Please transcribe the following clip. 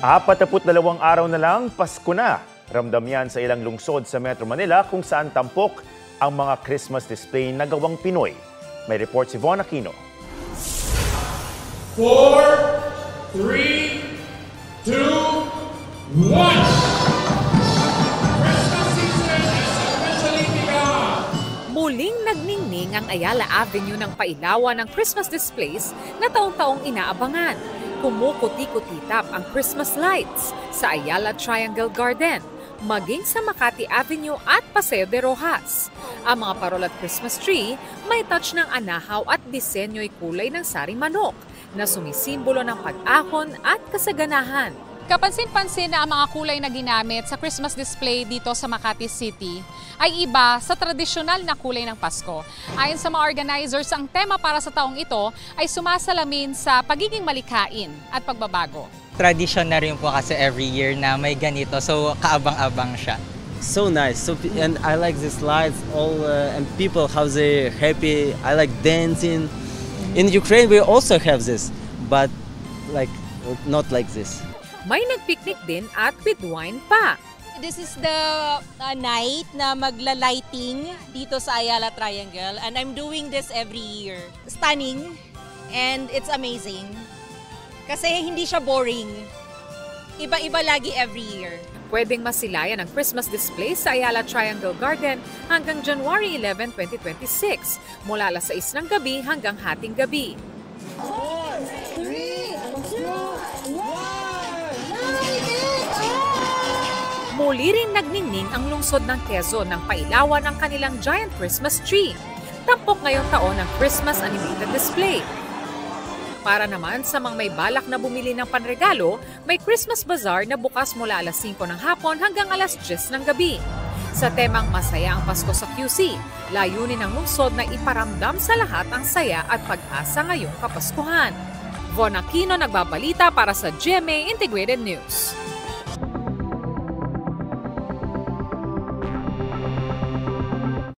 42 araw na lang, Pasko na. Ramdam yan sa ilang lungsod sa Metro Manila kung saan tampok ang mga Christmas display na gawang Pinoy. May report si Von Aquino. 4, 3, 2, 1. Muling nagningning ang Ayala Avenue ng pailawan ng Christmas displays na taong-taong inaabangan. Kumukuti-kutitap ang Christmas lights sa Ayala Triangle Garden, maging sa Makati Avenue at Paseo de Rojas. Ang mga parol at Christmas tree may touch ng anahaw at disenyo'y kulay ng saring manok na sumisimbolo ng pag-ahon at kasaganahan. Kapansin-pansin na ang mga kulay na ginamit sa Christmas display dito sa Makati City ay iba sa tradisyonal na kulay ng Pasko. Ayon sa mga organizers, ang tema para sa taong ito ay sumasalamin sa pagiging malikhain at pagbabago. Tradition na rin po kasi every year na may ganito, so kaabang-abang siya. So nice. And I like these lights, and people how they happy. I like dancing. In Ukraine we also have this, but like not like this. May nagpiknik din at with wine pa. This is the night na magla-lighting dito sa Ayala Triangle, and I'm doing this every year. Stunning and it's amazing. Kasi hindi siya boring. Iba-iba lagi every year. Pwedeng masilayan ang Christmas display sa Ayala Triangle Garden hanggang January 11, 2026, mula alas 6 ng gabi hanggang hating gabi. 4, 3, 2, 1. Muli rin nagningning ang lungsod ng Quezon ng pailawan ang kanilang giant Christmas tree. Tampok ngayong taon ang Christmas animated display. Para naman sa mga may balak na bumili ng panregalo, may Christmas bazaar na bukas mula alas 5 ng hapon hanggang alas 10 ng gabi. Sa temang Masaya ang Pasko sa QC, layunin ng lungsod na iparamdam sa lahat ang saya at pag-asa ngayong Kapaskuhan. Von Aquino nagbabalita para sa GMA Integrated News.